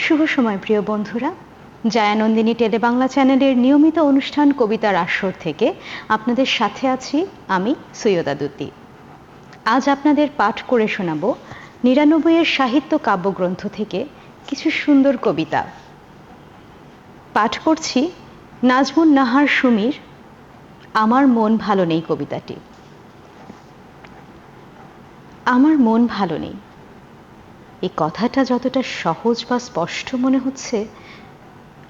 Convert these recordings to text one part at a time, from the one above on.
শুভ সময় প্রিয় বন্ধুরা, জায়ানন্দিনী টেলিবাংলা চ্যানেলের নিয়মিত অনুষ্ঠান কবিতার আসর থেকে আপনাদের সাথে আছি আমি সৈয়দা দুতি। আজ আপনাদের পাঠ করে শোনাব ৯৯-এর সাহিত্য কাব্যগ্রন্থ থেকে কিছু সুন্দর কবিতা। পাঠ করছি নাজমুন নাহার সুমির আমার মন ভালো নেই কবিতাটি। আমার মন ভালো নেই, এই কথাটা যতটা সহজ বা স্পষ্ট মনে হচ্ছে,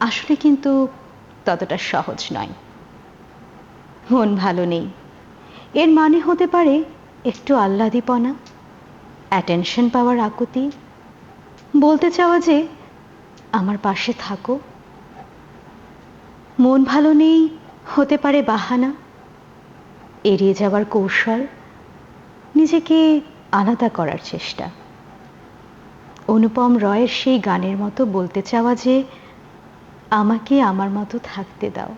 আসলে কিন্তু ততটা সহজ নয়। মন ভালো নেই এর মানে হতে পারে একটু আহ্লাদীপনা, অ্যাটেনশন পাওয়ার আকুতি, বলতে চাওয়া যে আমার পাশে থাকো। মন ভালো নেই হতে পারে বাহানা, এড়িয়ে যাওয়ার কৌশল, নিজেকে আলাদা করার চেষ্টা। অনুপম রয়ের সেই গানের মতো বলতে চাওয়া যে আমাকে আমার মতো থাকতে দাও,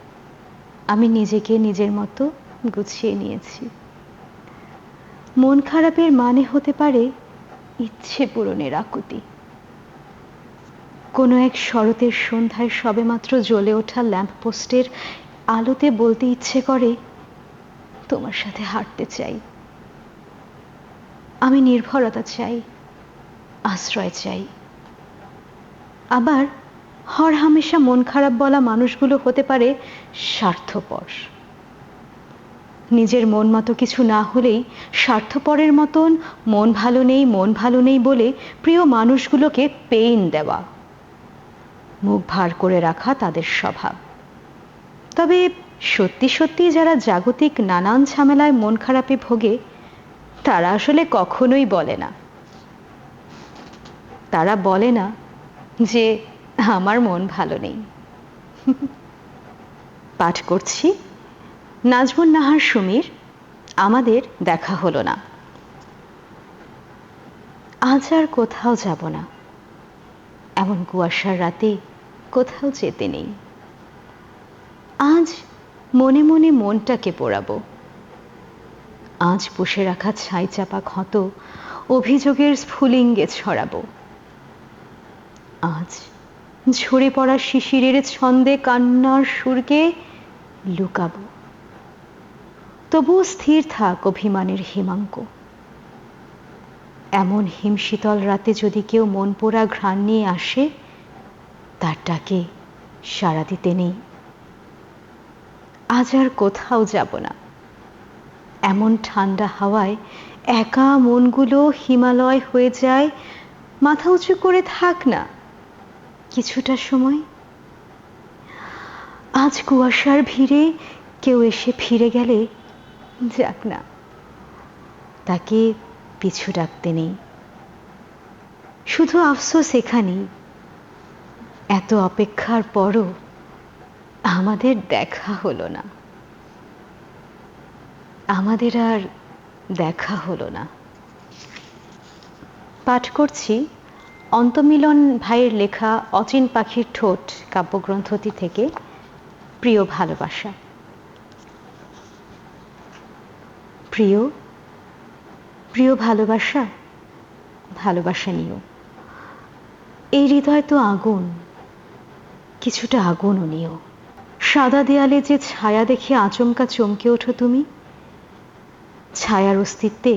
আমি নিজেকে নিজের মতো গুছিয়ে নিয়েছি। মন খারাপের মানে হতে পারে ইচ্ছে পূরণের আকুতি। কোনো এক শরতের সন্ধ্যায় সবেমাত্র জ্বলে ওঠা ল্যাম্পপোস্টের আলোতে বলতে ইচ্ছে করে তোমার সাথে হাঁটতে চাই। আমি নির্ভরতা চাই, আশ্রয় চাই। আবার হরহামেশা মন খারাপ বলা মানুষগুলো হতে পারে স্বার্থপর। নিজের মন মতো কিছু না হলেই স্বার্থপরের মতন মন ভালো নেই বলে প্রিয় মানুষগুলোকে পেইন দেওয়া, মুখ ভার করে রাখা তাদের স্বভাব। তবে সত্যি সত্যি যারা জাগতিক নানান ঝামেলায় মন খারাপে ভোগে, তারা আসলে কখনোই বলে না। তারা বলে না যে আমার মন ভালো নেই। পাঠ করছি নাজমুন নাহার সুমির আমাদের দেখা হলো না। আজ আর কোথাও যাব না, এমন কুয়াশার রাতে কোথাও যেতে নেই। আজ মনে মনে মনটাকে পোড়াবো। আজ বসে রাখা ছাই চাপা ক্ষত অভিযোগের স্ফুলিঙ্গে ছড়াবো। আজ ঝরে পড়া শিশিরের ছন্দে কান্নার সুরকে লুকাবো। তবুও স্থির থাক অভিমানের হিমাঙ্ক। এমন হিমশীতল রাতে যদি কেউ মন পোড়া ঘ্রাণ নিয়ে আসে, তার ডাকে সাড়া দিতে নেই। আজ আর কোথাও যাব না, এমন ঠান্ডা হাওয়ায় একা মনগুলো হিমালয় হয়ে যায়। মাথা উঁচু করে থাক না কিছুটা সময়। আজ কুয়াশার ভিড়ে কেউ এসে ফিরে গেলে যাক না, তাকে পিছু ডাকতে নেই। শুধু আফসোস এখানেই, এত অপেক্ষার পরও আমাদের দেখা হলো না, আমাদের আর দেখা হলো না। পাঠ করছি অন্তমিলন ভাইয়ের লেখা অচিন পাখির ঠোঁট কাব্যগ্রন্থটি থেকে প্রিয় ভালোবাসা। প্রিয় প্রিয় ভালোবাসা, ভালোবাসা নিও। এই হৃদয় তো আগুন, কিছুটা আগুনও নিও। সাদা দেয়ালে যে ছায়া দেখে আচমকা চমকে ওঠো তুমি, ছায়ার অস্তিত্বে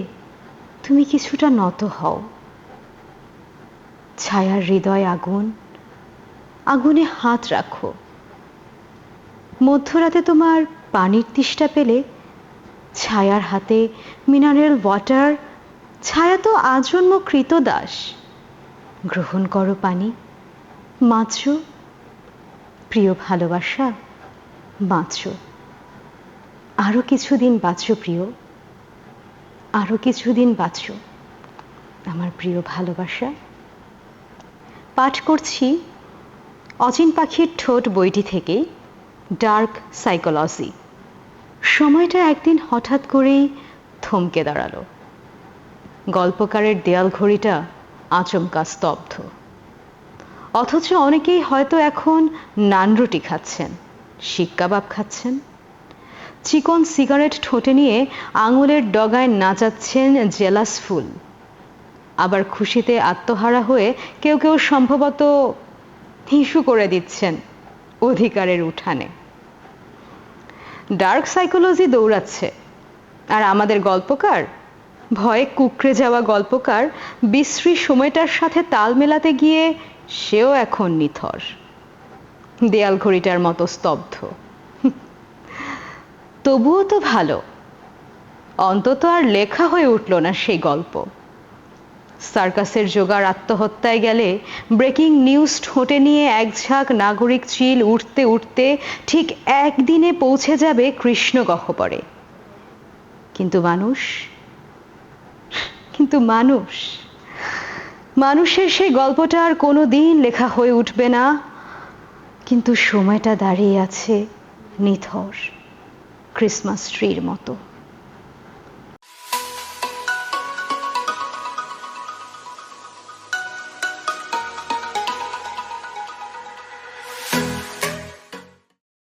তুমি কিছুটা নত হও। ছায়ার হৃদয় আগুন, আগুনে হাত রাখো। মধ্যরাতে তোমার পানির তৃষ্ণা পেলে ছায়ার হাতে মিনারেল ওয়াটার, ছায়া তো আজন্ম কৃতদাস। গ্রহণ করো পানি, বাঁচো প্রিয় ভালোবাসা, বাঁচো। আরো কিছুদিন বাঁচো প্রিয়, আরো কিছুদিন বাঁচো আমার প্রিয় ভালোবাসা। পাঠ করছি অচিন পাখির ঠোঁট বইটি থেকে ডার্ক সাইকোলজি। সময়টা একদিন হঠাৎ করেই থমকে দাঁড়ালো। গল্পকারের দেয়াল ঘড়িটা আচমকা স্তব্ধ। অথচ অনেকেই হয়তো এখন নান রুটি খাচ্ছেন, শিক কাবাব খাচ্ছেন, চিকন সিগারেট ঠোঁটে নিয়ে আঙুলের ডগায় নাচাচ্ছেন জেলাস ফুল। আবার খুশিতে আত্মহারা হয়ে কেউ কেউ সম্ভবত ইস্যু করে দিচ্ছেন অধিকারের উঠানে। ডার্ক সাইকোলজি দৌড়াচ্ছে, আর আমাদের গল্পকার, ভয়ে কুঁকড়ে যাওয়া গল্পকার, বিশ্রী সময়টার সাথে তাল মেলাতে গিয়ে সেও এখন নিথর, দেয়াল ঘড়িটার মতো স্তব্ধ। তবুও তো ভালো, অন্তত আর লেখা হয়ে উঠল না সেই গল্প। সার্কাসের জোগাড় আত্মহত্যায় গেলে ব্রেকিং নিউজ ঠোঁটে নিয়ে এক ঝাঁক নাগরিক চিল উঠতে উঠতে ঠিক একদিনে পৌঁছে যাবে কৃষ্ণ গহ্বরে। কিন্তু মানুষের সেই গল্পটা আর কোনো দিন লেখা হয়ে উঠবে না। কিন্তু সময়টা দাঁড়িয়ে আছে নিথর ক্রিসমাস ট্রির মতো।